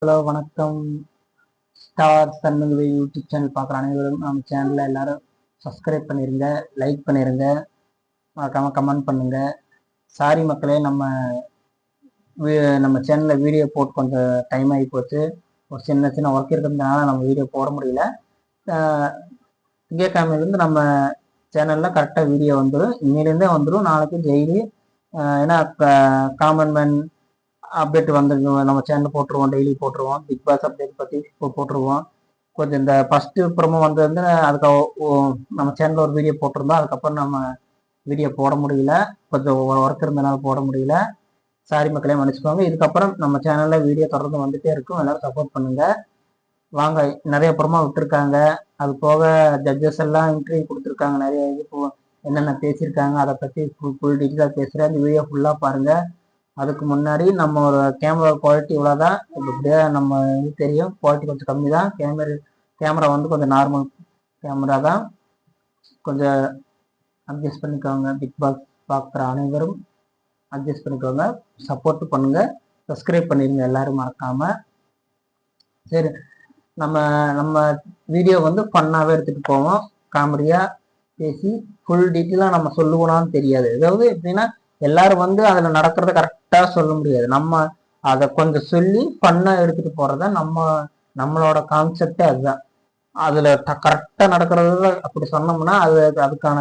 Hello வணக்கம். Star சன்னுங்க YouTube channel பார்க்குற அனைவரும் நம்ம சேனலில் எல்லாரும் சப்ஸ்கிரைப் பண்ணிடுங்க, லைக் பண்ணிடுங்க, மறக்காமல் கமெண்ட் பண்ணுங்க. சாரி மக்களே, நம்ம சேனலில் வீடியோ போட்டு கொஞ்சம் டைம் ஆகி போச்சு. ஒரு சின்ன சின்ன ஒர்க் இருக்கிறதுனால நம்ம வீடியோ போட முடியல. திங்கட்கிழமையிலேருந்து நம்ம சேனலில் கரெக்டாக வீடியோ வந்துடும். இன்னிலேருந்தே வந்துடும், நாளைக்கு டெய்லி. ஏன்னா காமன் மேன் அப்டேட் வந்து நம்ம சேனல் போட்டுருவோம், டெய்லி போட்டுருவோம். பிக் பாஸ் அப்டேட் பற்றி போட்டுருவோம். கொஞ்சம் இந்த ஃபர்ஸ்ட் ப்ரோமோ வந்து அதுக்கு நம்ம சேனலில் ஒரு வீடியோ போட்டிருந்தோம். அதுக்கப்புறம் நம்ம வீடியோ போட முடியல, கொஞ்சம் ஒர்க் இருந்தனால போட முடியல. சாரி மக்களே, மன்னிச்சுக்கோங்க. இதுக்கப்புறம் நம்ம சேனலில் வீடியோ தொடர்ந்து வந்துட்டே இருக்கும். எல்லாரும் சப்போர்ட் பண்ணுங்க. வாங்க, நிறைய ப்ரோமோ விட்டுருக்காங்க. அது போக ஜட்ஜஸ் எல்லாம் இன்டர்வியூ கொடுத்துருக்காங்க. நிறைய இது என்னென்ன பேசியிருக்காங்க அதை பற்றி ஃபுல் டீட்டெயிலாக பேசுகிறேன். அந்த வீடியோ ஃபுல்லாக பாருங்கள். அதுக்கு முன்னாடி நம்ம ஒரு கேமரா குவாலிட்டி இவ்வளோதான். இப்படியே நம்ம இது தெரியும், குவாலிட்டி கொஞ்சம் கம்மி தான். கேமரா வந்து கொஞ்சம் நார்மல் கேமரா தான். கொஞ்சம் அட்ஜஸ்ட் பண்ணிக்கோங்க. பிக் பாஸ் பார்க்குற அனைவரும் அட்ஜஸ்ட் பண்ணிக்கோங்க, சப்போர்ட் பண்ணுங்க, சப்ஸ்கிரைப் பண்ணிடுங்க எல்லாரும் மறக்காம. சரி, நம்ம நம்ம வீடியோ வந்து ஃபன்னாகவே எடுத்துகிட்டு போவோம். காமெடியாக பேசி ஃபுல் டீட்டெயிலாக நம்ம சொல்லுவோம்னான்னு தெரியாது. அதாவது எப்படின்னா, எல்லாரும் வந்து அதில் நடக்கிறத கரெக்டாக சொல்ல முடியாது. நம்ம அதை கொஞ்சம் சொல்லி ஃபன்னாக எடுத்துகிட்டு போகிறத நம்மளோட கான்செப்டே அதுதான். அதில் கரெக்டாக நடக்கிறத அப்படி சொன்னோம்னா அதுக்கான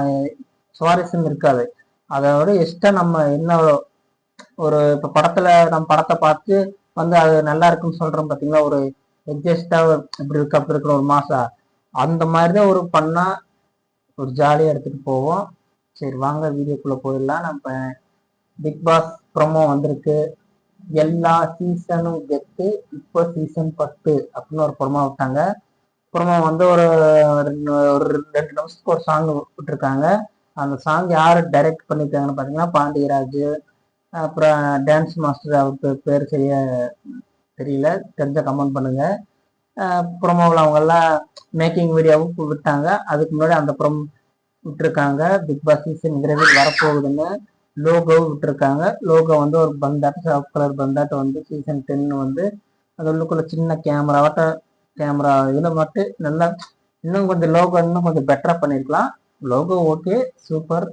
சுவாரஸ்யம் இருக்காது. அதோட எக்ஸ்ட்ரா நம்ம என்ன ஒரு இப்போ நம்ம படத்தை பார்த்து வந்து அது நல்லா இருக்குன்னு சொல்கிறோம் பார்த்தீங்களா, ஒரு எக்ஸஸ்டாக இப்படி இருக்கு அப்படி இருக்கிற ஒரு மாசா, அந்த மாதிரி தான் ஒரு பண்ணா ஒரு ஜாலியாக எடுத்துகிட்டு போவோம். சரி வாங்க வீடியோக்குள்ளே போயிடலாம். நம்ம பிக் பாஸ் ப்ரோமோ வந்திருக்கு. எல்லா சீசனும் கெத்து, இப்போ சீசன் 10 அப்படின்னு ஒரு ப்ரோமோ விட்டாங்க. ப்ரோமோ வந்து ஒரு 2 நிமிஷத்துக்கு ஒரு சாங் விட்டுருக்காங்க. அந்த சாங் யார் டைரக்ட் பண்ணியிருக்காங்கன்னு பார்த்தீங்கன்னா பாண்டியராஜ். அப்புறம் டான்ஸ் மாஸ்டர், அவருக்கு பேர் சரியா தெரியல, தெரிஞ்ச கமெண்ட் பண்ணுங்க. ப்ரோமோவில் அவங்கெல்லாம் மேக்கிங் வீடியோவும் விட்டாங்க. அதுக்கு முன்னாடி அந்த ப்ரோமோ விட்டுருக்காங்க. பிக் பாஸ் சீசன் விரைவில் வரப்போகுதுன்னு லோகோ விட்டுருக்காங்க. லோகோ வந்து ஒரு பந்தாட்டு, சிவப்பு கலர் பந்தாட்டு வந்து சீசன் 10 வந்து அது உள்ளுக்குள்ள சின்ன கேமரா இதில் மட்டும் நல்லா இன்னும் கொஞ்சம் லோகோ இன்னும் கொஞ்சம் பெட்டராக பண்ணியிருக்கலாம். Logo okay, super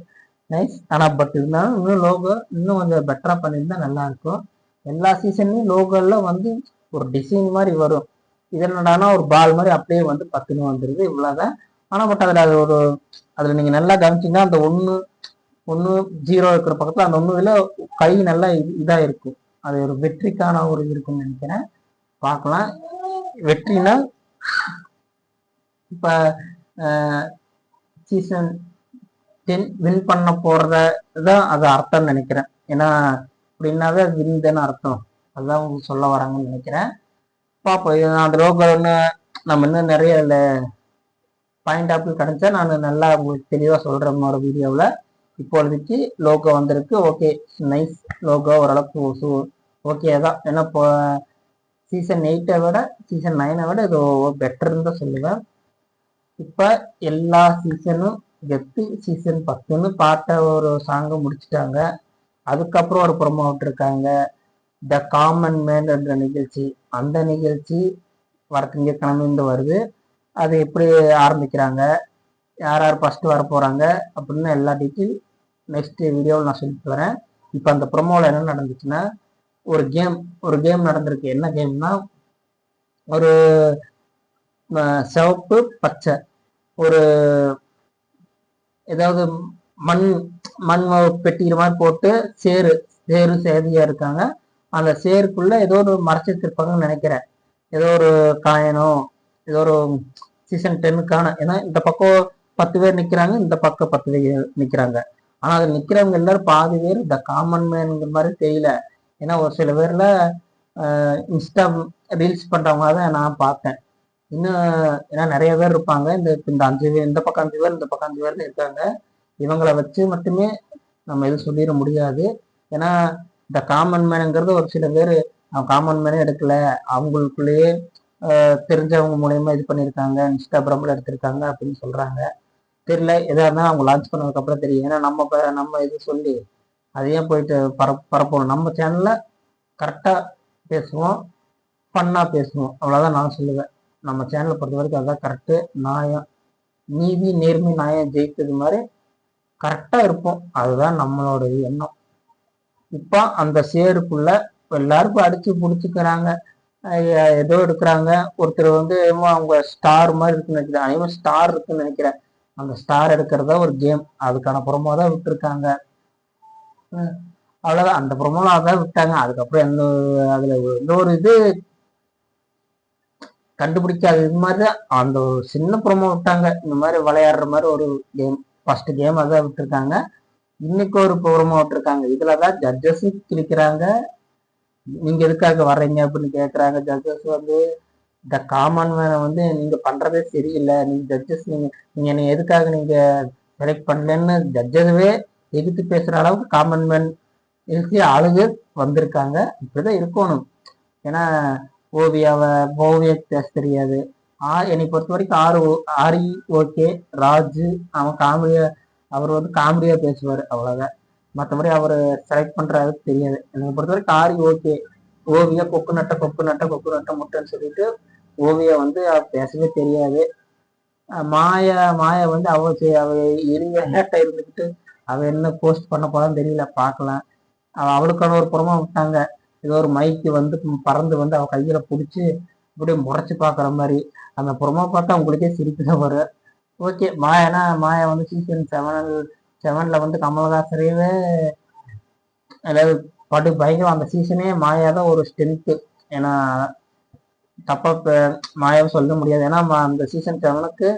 nice. ஆனால் பட் இருந்தாலும் இன்னும் லோகோ இன்னும் கொஞ்சம் பெட்டராக பண்ணியிருந்தா நல்லா இருக்கும். எல்லா சீசன்லையும் லோகோவில் வந்து ஒரு டிசைன் மாதிரி வரும். இது என்னடானா ஒரு பால் மாதிரி அப்படியே வந்து பத்துன்னு வந்துடுது, இவ்வளோதான். ஆனால் பட் அதில் நீங்கள் நல்லா கவனிச்சிங்கன்னா அந்த ஒன்று 0 இருக்கிற பக்கத்தில் அந்த 1 இதில் கை நல்லா இதாக இருக்கும். அது ஒரு வெற்றிக்கான ஒரு இது இருக்குன்னு நினைக்கிறேன். பார்க்கலாம். வெற்றினா இப்போ சீசன் 10 வின் பண்ண போகிறத தான் அது அர்த்தம்னு நினைக்கிறேன். ஏன்னா அப்படின்னாவே அது வின் தானே அர்த்தம். அதுதான் அவங்க சொல்ல வராங்கன்னு நினைக்கிறேன். பார்ப்போம். அந்த லோகோ ஒன்று நம்ம இன்னும் நிறைய இல்லை பாயிண்ட் ஆஃப் வியூ கிடைச்சா நான் நல்லா உங்களுக்கு தெளிவாக சொல்கிறேன் ஒரு வீடியோவில். இப்போதைக்கு லோகோ வந்திருக்கு. Okay, nice. லோகோ ஓரளவுக்கு ஓகே தான். ஏன்னா இப்போ சீசன் 8 விட சீசன் 9 விட இது பெட்டர்னு தான் சொல்லுவேன். இப்போ எல்லா சீசனும் கெத்து, சீசன் 10ன்னு பாட்ட ஒரு சாங்கை முடிச்சுட்டாங்க. அதுக்கப்புறம் ஒரு ப்ரோமோ விட்டுருக்காங்க, த காமன் மேன் என்ற நிகழ்ச்சி. அந்த நிகழ்ச்சி வர திங்கட்கிழமைந்து வருது. அது எப்படி ஆரம்பிக்கிறாங்க, யார் யார் ஃபர்ஸ்ட் வர போகிறாங்க அப்படின்னு எல்லா டீட்டெயில் நெக்ஸ்ட் வீடியோவில் நான் சொல்லிட்டு வரேன். இப்போ அந்த ப்ரோமோவில் என்ன நடந்துச்சுன்னா, ஒரு கேம் நடந்திருக்கு. என்ன கேம்னா, ஒரு சிவப்பு பச்சை ஒரு ஏதாவது மண் பெட்டிக்கிற மாதிரி போட்டு சேதியா இருக்காங்க. அந்த சேருக்குள்ள ஏதோ ஒரு மறைச்சி வச்சிருப்பாங்கன்னு நினைக்கிறேன். ஏதோ ஒரு காயனோ ஏதோ ஒரு சீசன் 10க்கான. ஏன்னா இந்த பக்கம் 10 பேர் நிக்கிறாங்க, இந்த பக்கம் 10 பேர் நிக்கிறாங்க. ஆனா அது நிக்கிறவங்க எல்லாரும் பாதி பேர் இந்த காமன் மேன்ங்கிற மாதிரி தெரியல. ஏன்னா ஒரு சில பேர்ல இன்ஸ்டா ரீல்ஸ் பண்றவங்க தான் நான் பார்த்தேன். இன்னும் ஏன்னா நிறைய பேர் இருப்பாங்க. இந்த 5 பேர், இந்த பக்கம் 5 பேர், இந்த பக்கம் 5 பேர்னு இருக்காங்க. இவங்களை வச்சு மட்டுமே நம்ம எதுவும் சொல்லிட முடியாது. ஏன்னா இந்த காமன் மேனுங்கிறது ஒரு சில பேர் காமன் மேனே எடுக்கல, அவங்களுக்குள்ளேயே தெரிஞ்சவங்க மூலயமா இது பண்ணியிருக்காங்க, இன்ஸ்டாகிராமில் எடுத்திருக்காங்க அப்படின்னு சொல்றாங்க. தெரியல, எதா இருந்தாலும் அவங்க லான்ச் பண்ணதுக்கு அப்புறம் தெரியும். ஏன்னா நம்ம இது சொல்லி அதையே போயிட்டு பரப்பணும். நம்ம சேனல்ல கரெக்டாக பேசுவோம். ஃபன்னா பேசணும், அவ்வளோதான் நான் சொல்லுவேன். நம்ம சேனலை பொறுத்த வரைக்கும் அதுதான் கரெக்டு. நியாயம், நீதி, நேர்மை, நியாயம் ஜெயித்தது மாதிரி கரெக்டாக இருப்போம். அதுதான் நம்மளோட எண்ணம். இப்போ அந்த சேருக்குள்ள எல்லாருக்கும் அடிச்சு பிடிச்சிக்கிறாங்க, ஏதோ எடுக்கிறாங்க. ஒருத்தர் வந்து அவங்க ஸ்டார் மாதிரி இருக்குன்னு நினைக்கிறேன், அனைவரும் ஸ்டார் இருக்குன்னு நினைக்கிறேன். அந்த ஸ்டார் எடுக்கிறதா ஒரு கேம், அதுக்கான புறமா தான் விட்டுருக்காங்க. அவ்வளோதான், அந்த புறமா அதான் விட்டாங்க. அதுக்கப்புறம் அதுல எந்த ஒரு இது கண்டுபிடிக்காது. இது மாதிரிதான் அந்த ஒரு சின்ன புறமா விட்டாங்க, இந்த மாதிரி விளையாடுற மாதிரி ஒரு கேம். ஃபர்ஸ்ட் கேம் அதான் விட்டுருக்காங்க. இன்னைக்கு ஒரு புறமா விட்டுருக்காங்க. இதுலதான் ஜட்ஜஸும் கிழிக்கிறாங்க. நீங்க எதுக்காக வர்றீங்க அப்படின்னு கேக்குறாங்க. ஜட்ஜஸ் வந்து இந்த காமன் மேனை வந்து நீங்க பண்றதே சரியில்லை, நீங்க ஜட்ஜஸ் நீங்க என்னை எதுக்காக நீங்க செலக்ட் பண்ணலன்னு ஜட்ஜஸவே எதிர்த்து பேசுற அளவுக்கு காமன் மேன் எழுதி ஆளுங்க வந்திருக்காங்க. இப்படிதான் இருக்கணும். ஏன்னா ஓவிய பேச தெரியாது. என்னை பொறுத்த வரைக்கும் ஆரி ஓகே. ராஜு அவன் காமெடியா, அவர் வந்து காமெடியா பேசுவார், அவ்வளவுதான். மற்றபடி அவர் செலக்ட் பண்றது தெரியாது. என்னை பொறுத்த வரைக்கும் ஆரி ஓகே. ஓவியா கொக்கு நட்ட முட்டைன்னு சொல்லிட்டு ஓவியா வந்து பேசவே தெரியாது. மாயா வந்து அவ விளையாட்டை இருந்துக்கிட்டு அவ என்ன போஸ்ட் பண்ண போறான்னு தெரியல, பார்க்கலாம். அவளுக்கான ஒரு புறமா விட்டாங்க. ஏதோ ஒரு மைக்கு வந்து பறந்து வந்து அவ கையில பிடிச்சி இப்படியே முறைச்சு பாக்குற மாதிரி. அந்த புறமா பார்த்தா உங்களுக்கே சிரிப்பு தான் வரும். ஓகே, மாயா வந்து சீசன் 7ல வந்து கமலஹாசரையவே அதாவது படு பயங்கரம். அந்த சீசனே மாயாதான் ஒரு ஸ்ட்ரென்த்து. ஏன்னா தப்பா மாயாவை சொல்ல முடியாது. ஏன்னா அந்த சீசன் 7க்கு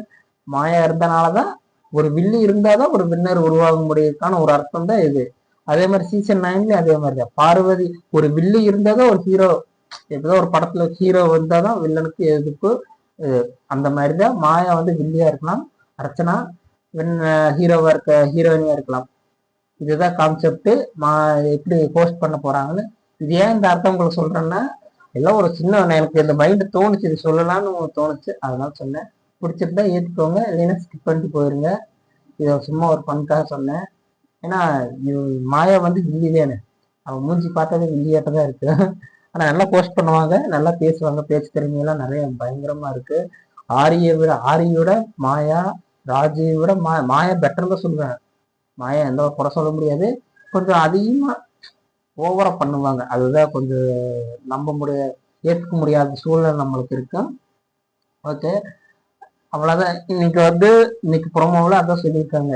மாயா இருந்தனாலதான், ஒரு வில்லி இருந்தாதான் ஒரு வின்னர் உருவாக முடியுதுக்கான ஒரு அர்த்தம் தான் இது. அதே மாதிரி சீசன் 9ல அதே மாதிரிதான். பார்வதி ஒரு வில்லி இருந்தாதான் ஒரு ஹீரோ, ஏதோ ஒரு படத்துல ஹீரோ வந்தாதான் வில்லனுக்கு எதிர்ப்பு. அந்த மாதிரிதான் மாயா வந்து வில்லியா இருக்கலாம், அர்ச்சனா ஹீரோயினியா இருக்கலாம். இதுதான் கான்செப்ட். எப்படி போஸ்ட் பண்ண போறாங்கன்னு. இது ஏன் இந்த அர்த்தம் உங்களுக்கு சொல்றேன்னா, எல்லாம் ஒரு சின்ன எனக்கு இந்த மைண்ட் தோணுச்சு, இது சொல்லலாம்னு தோணுச்சு, அதனால சொன்னேன். பிடிச்சிருந்தா ஏற்றுக்கோங்க, இல்லைன்னா ஸ்கிப் பண்ணிட்டு போயிருங்க. இதை சும்மா ஒரு பண்காக சொன்னேன். ஏன்னா மாயா வந்து வில்லிதானே, அவன் மூஞ்சி பார்த்தாலே வில்லியாட்ட தான் இருக்கு. ஆனா நல்லா போஸ்ட் பண்ணுவாங்க, நல்லா பேசுவாங்க, பேச்சு திறமையெல்லாம் நிறைய பயங்கரமா இருக்கு. ஆரியோட மாயா, ராஜியை விட மாயா பெட்டர் தான் சொல்லுவேன். மாயா எந்த ஒரு குறை சொல்ல முடியாது. கொஞ்சம் அதிகமா ஓவரா பண்ணுவாங்க, அதுதான் கொஞ்சம் ஏற்றுக்க முடியாத சூழ்நிலை நம்மளுக்கு இருக்கும். ஓகே, அவ்வளவுதான். இன்னைக்கு ப்ரோமோவில் அதான் சொல்லியிருக்காங்க.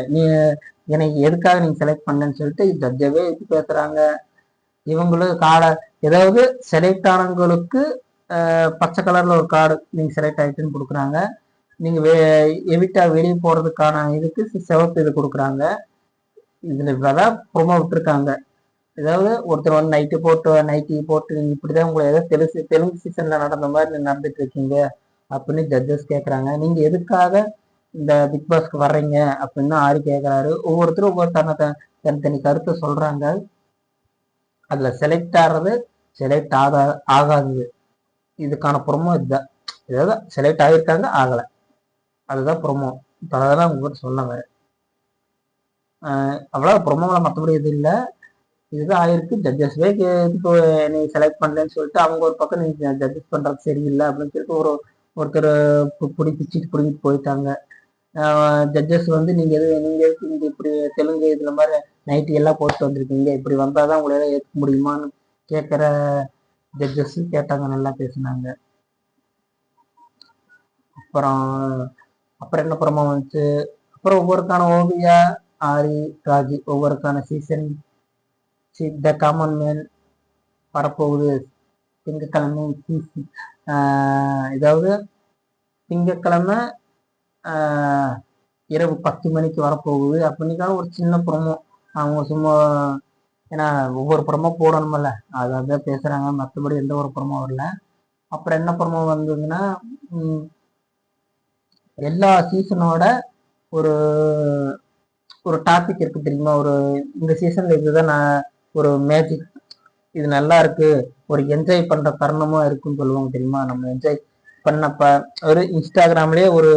எனக்கு எதுக்காக நீங்க செலக்ட் பண்ணலன்னு சொல்லிட்டு ஜட்ஜவே எடுத்து பேசுறாங்க. இவங்களும் ஏதாவது செலக்ட் ஆனவங்களுக்கு பச்சை கலர்ல ஒரு கார்டு, நீங்க செலக்ட் ஆயிட்டுன்னு கொடுக்குறாங்க. நீங்க எவிட்டா வெளியே போறதுக்கான இதுக்கு சிவப்பு இது கொடுக்குறாங்க. இதுல இவ்வளவுதான் ப்ரோமோ விட்டுருக்காங்க. ஏதாவது ஒருத்தர் வந்து நைட்டி போட்டு நீங்க இப்படிதான் உங்களை ஏதாவது தெலுங்கு சீசன்ல நடந்த மாதிரி நடந்துட்டு இருக்கீங்க அப்படின்னு ஜட்ஜஸ் கேட்கறாங்க. நீங்க எதுக்காக இந்த பிக் பாஸ்க்கு வர்றீங்க அப்படின்னு ஆரி கேட்கறாரு. ஒவ்வொருத்தரும் ஒவ்வொரு தனித்தனி கருத்தை சொல்றாங்க. அதுல செலக்ட் ஆகிறது, செலக்ட் ஆகாது, இதுக்கான ப்ரோமோ இதுதான். ஏதாவது செலக்ட் ஆகியிருக்காங்க, ஆகலை, அதுதான் ப்ரோமோ. அதெல்லாம் உங்ககிட்ட சொல்ல வேற அவ்வளோ ப்ரோமோல, மற்றபடி இது இல்லை. இதுதான் ஆயிருக்கு. ஜட்ஜஸ்வே இதுக்கு நீ செலக்ட் பண்ணலன்னு சொல்லிட்டு அவங்க ஒரு பக்கம் நீ ஜட்ஜஸ் பண்றது சரியில்லை அப்படின்னு சொல்லிட்டு ஒருத்தர் பிடிக்கிட்டு போயிட்டாங்க. ஜட்ஜஸ் வந்து நீங்க இப்படி தெலுங்கு இதுல மாதிரி நைட்டு எல்லாம் போட்டு வந்திருக்கீங்க, இப்படி வந்தாதான் உங்களால ஏற்க முடியுமான்னு கேட்குற ஜட்ஜஸ் கேட்டாங்க, நல்லா பேசினாங்க. அப்புறம் என்ன புறமா வந்துச்சு. அப்புறம் ஒவ்வொருக்கான ஓவியா, ஆரி, ராஜி ஒவ்வொருக்கான சீசன் த காமன் மேன் வரப்போகுது திங்கக்கிழமை. ஏதாவது திங்கக்கிழமை இரவு 10 மணிக்கு வரப்போகுது அப்படின்னுக்கான ஒரு சின்ன புறமோ. அவங்க சும்மா, ஏன்னா ஒவ்வொரு புறமோ போடணுமில்ல, அதான் பேசுறாங்க. மற்றபடி எந்த ஒரு புறமோ வரல. அப்புறம் என்ன புறமோ வந்ததுன்னா, எல்லா சீசனோட ஒரு ஒரு டாபிக் இருக்கு தெரியுமா. இந்த சீசன்ல இதுதான் ஒரு மேஜிக், இது நல்லா இருக்கு, ஒரு என்ஜாய் பண்ற தருணமா இருக்குன்னு சொல்லுவாங்க தெரியுமா. நம்ம என்ஜாய் பண்ணப்ப ஒரு இன்ஸ்டாகிராம்லயே ஒரு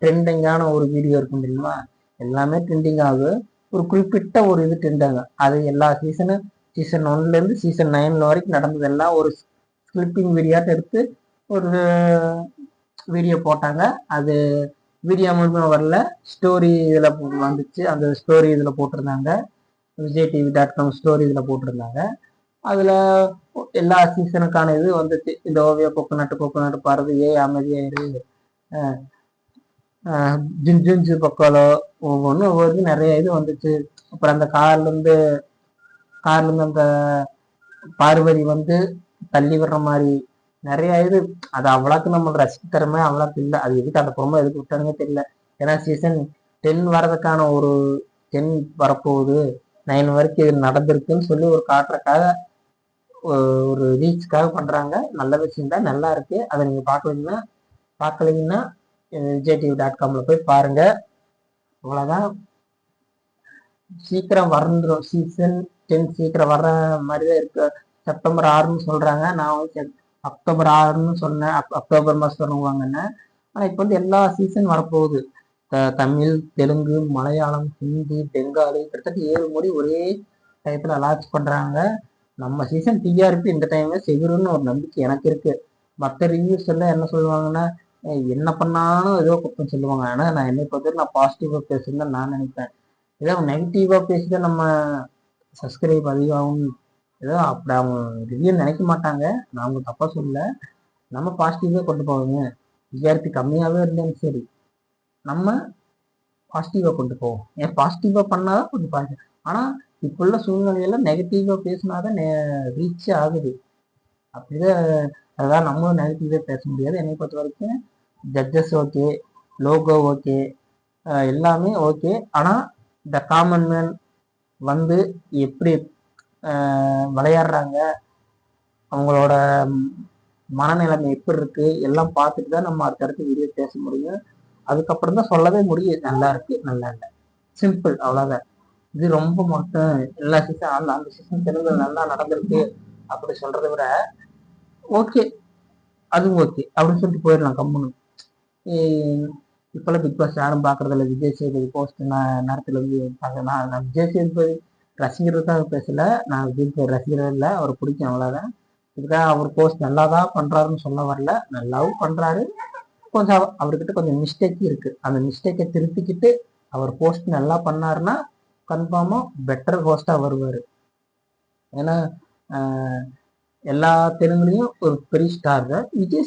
ட்ரெண்டிங்கான ஒரு வீடியோ இருக்கும் தெரியுமா. எல்லாமே ட்ரெண்டிங் ஆகுது, ஒரு குறிப்பிட்ட ஒரு ட்ரெண்ட் ஆகும். அது எல்லா சீசன் 1ல இருந்து சீசன் 9 வரைக்கும் நடந்ததெல்லாம் ஒரு கிளிப்பிங் வீடியோட்டு எடுத்து ஒரு வீடியோ போட்டாங்க. அது வீடியோ மூலமாக வரல, ஸ்டோரி இதில் வந்துச்சு. அந்த ஸ்டோரி இதில் போட்டிருந்தாங்க, விஜய்.tv.com ஸ்டோரி இதில் போட்டிருந்தாங்க. அதில் எல்லா சீசனுக்கான இது வந்துச்சு. இந்த ஓவியா கொக்கனட்டு பாருது, அமைதியாயிரு, ஜிஞ்சு பக்காலோ, ஒவ்வொரு நிறைய இது வந்துச்சு. அப்புறம் அந்த கார்லேருந்து அந்த பார்வதி வந்து தள்ளி விடுற மாதிரி நிறைய இது. அது அவ்வளோக்கு நம்மளுக்கு ரசிக்க திறமை அவ்வளோக்கு இல்லை. அது எதுக்கு அந்த பொம்மை எதுக்கு விட்டானுங்க தெரியல. ஏன்னா சீசன் 10 வரதுக்கான ஒரு 10 வரப்போகுது, 9 வரைக்கும் இது நடந்திருக்குன்னு சொல்லி ஒரு காட்டுறக்காக, ஒரு ரீச்சுக்காக பண்றாங்க. நல்ல விஷயம் தான், நல்லா இருக்கு. அதை நீங்க பார்க்கலீங்கன்னா விஜய்.tv.comல போய் பாருங்க. அவ்வளோதான். சீக்கிரம் வந்துடும், சீசன் 10 சீக்கிரம் வர்ற மாதிரிதான் இருக்கு. செப்டம்பர் 6ன்னு சொல்றாங்க. நான் வந்து அக்டோபர் 6ன்னு சொன்னேன், அக்டோபர் மாதம் சொல்லுவாங்கன்னு. ஆனால் இப்போ வந்து எல்லா சீசன் வரப்போகுது. தமிழ், தெலுங்கு, மலையாளம், ஹிந்தி, பெங்காலி, கிட்டத்தட்ட 7 மொழி ஒரே டயத்தில் லான்ச் பண்ணுறாங்க. நம்ம சீசன் டிஆர்பி இந்த டைமே செகுருன்னு ஒரு நம்பிக்கை எனக்கு இருக்கு. மற்ற ரிவ்யூஸ் எல்லாம் என்ன சொல்லுவாங்கன்னா, என்ன பண்ணாலும் ஏதோ குற்றம் சொல்லுவாங்க. ஆனால் நான் என்னை பொறுத்தவரை நான் பாசிட்டிவாக பேசுன்னு நான் நினைப்பேன். ஏதோ நெகட்டிவாக பேசிட்டு நம்ம சப்ஸ்கிரைப் அதிகமாகும், ஏதோ அப்படி அவங்க ரிவ்யூ நினைக்க மாட்டாங்க. நான் அவங்க தப்பாக சொல்லல, நம்ம பாசிட்டிவாக கொண்டு போவோங்க. டிஆர்பி கம்மியாகவே இருந்தாலும் சரி, நம்ம பாசிட்டிவாக கொண்டு போவோம். ஏன் பாசிட்டிவாக பண்ணாதான் கொஞ்சம் பாசிட்டிவ். ஆனால் இப்போ உள்ள சூழ்நிலையில நெகட்டிவாக பேசினாதான் ரீச் ஆகுது. அப்படிதான். அதான் நம்மளும் நெகட்டிவாக பேச முடியாது. என்னை பொறுத்த வரைக்கும் ஜட்ஜஸ் ஓகே, லோகோ ஓகே, எல்லாமே ஓகே. ஆனால் இந்த காமன் மேன் வந்து எப்படி விளையாடுறாங்க, அவங்களோட மனநிலைமை எப்படி இருக்கு எல்லாம் பார்த்துட்டு தான் நம்ம அடுத்தடுத்து வீடியோ பேச முடியும். அதுக்கப்புறம் தான் சொல்லவே முடியும் நல்லா இருக்கு நல்லா இல்லை. சிம்பிள், அவ்வளோதான். இது ரொம்ப மொத்தம் எல்லா சீசன் அந்த சீசன் தெலுங்கு நல்லா நடந்திருக்கு அப்படி சொல்றதை விட ஓகே, அதுவும் ஓகே அப்படின்னு சொல்லிட்டு போயிடலாம் கம்முன்னு. இப்பெல்லாம் பிக் பாஸ் யாரும் பார்க்கறதில்ல. விஜய் சேதுபதி போஸ்ட் நேரத்தில் வந்து நான் விஜய் சேதுபதி ரசிகர்கள் தான் பேசல, நான் விஜய் ரசிகர் இல்லை, அவர் பிடிக்கும் அவ்வளோதான். இதுக்காக அவர் போஸ்ட் நல்லா தான் பண்றாருன்னு சொல்ல வரல, நல்லாவும் பண்றாரு. கொஞ்சம் அவர்கிட்ட கொஞ்சம் மிஸ்டேக் இருக்கு. அந்த மிஸ்டேக்கை திருத்திக்கிட்டு அவர் போஸ்ட் நல்லா பண்ணாருன்னா கன்ஃபார்மா பெட்டர் ஹோஸ்டா வருவார். ஏன்னா எல்லா தெலுங்குலையும் ஒரு பெரிய ஸ்டார் தான் விஜய்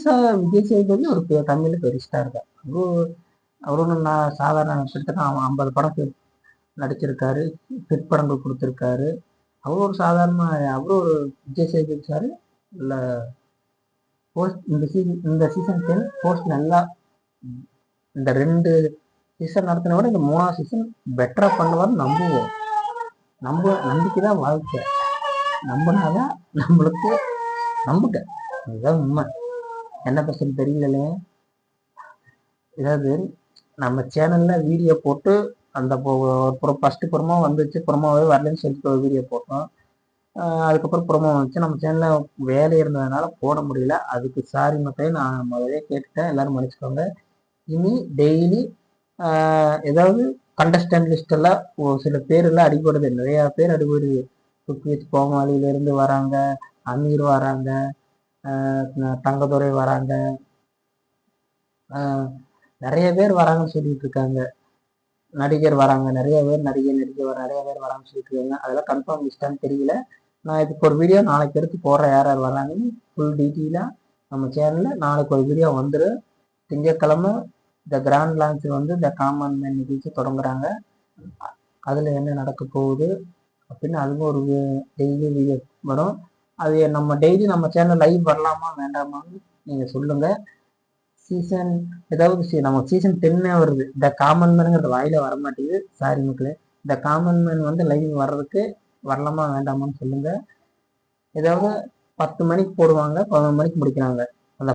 சேதுபதி. ஒரு தமிழ்ல பெரிய ஸ்டார் தான். அவரும் நான் சாதாரண கிட்டத்தட்ட 50 படம் நடிச்சிருக்காரு, ஹிட் படங்கள் கொடுத்துருக்காரு. அவரும் ஒரு சாதாரண அவரும் ஒரு விஜய் சேதுபதி சார் இல்ல. போஸ்ட் இந்த சீசன் 10 போஸ்ட் நல்லா, இந்த 2 சீசன் நடத்தின விட இந்த 3ஆவது சீசன் பெட்டரா பண்ணுவார்னு நம்புவோம். நம்பிக்கை தான் வாழ்க்கை. நம்பினாதான் நம்மளுக்கு நம்பிக்கை. இதுதான் உண்மை. என்ன பிரச்சனை தெரியல. ஏதாவது நம்ம சேனல்ல வீடியோ போட்டு அந்த ஃபர்ஸ்ட் புறமா வந்துச்சு, புறமாவே வரலன்னு சொல்லிட்டு ஒரு வீடியோ போட்டோம். அதுக்கப்புறம் புறமா வந்துச்சு. நம்ம சேனல்ல வேலை இருந்ததுனால போட முடியல. அதுக்கு சாரி மட்டும் நான் முதலே கேட்டுட்டேன், எல்லாரும் மன்னிச்சுக்கோங்க. இனி டெய்லி ஏதாவது கண்டஸ்டன்ட் லிஸ்ட் எல்லாம் ஒரு சில பேர் எல்லாம் அடிபடுது, நிறைய பேர் அடிபடுது. குக்வித் கோமாளியிலிருந்து வராங்க, அமீர் வராங்க, தங்கதுரை வராங்க, நிறைய பேர் வராங்கன்னு சொல்லிட்டு இருக்காங்க. நடிகர் வராங்க, நிறைய பேர் நடிகர் நிறைய பேர் வராங்கன்னு சொல்லிட்டு இருக்காங்க. அதெல்லாம் கன்ஃபார்ம் லிஸ்டான்னு தெரியல. நான் இதுக்கு ஒரு வீடியோ நாளைக்கு எடுத்து போடுறேன், யார் யார் வராங்கன்னு ஃபுல் டீட்டெயிலாக நம்ம சேனலில் நாளைக்கு ஒரு வீடியோ வந்துடும். திங்கட்கிழமை இந்த கிராண்ட் லான்ச் வந்து இந்த காமன் மேன் நிகழ்ச்சி தொடங்குறாங்க. அதில் என்ன நடக்க போகுது அப்படின்னு அதுவும் ஒரு டெய்லி வீடியோ வரும். அது நம்ம டெய்லி நம்ம சேனல் லைவ் வரலாமா வேண்டாமான்னு நீங்கள் சொல்லுங்கள். சீசன் ஏதாவது நம்ம சீசன் 10 வருது, இந்த காமன் மேனுங்கிறது வாயில வர மாட்டேங்குது, சாரி மக்களே. இந்த காமன் மேன் வந்து லைவ் வர்றதுக்கு வரலாமா வேண்டாமான்னு சொல்லுங்க. ஏதாவது 10 மணிக்கு போடுவாங்க, 11 மணிக்கு முடிக்கிறாங்க.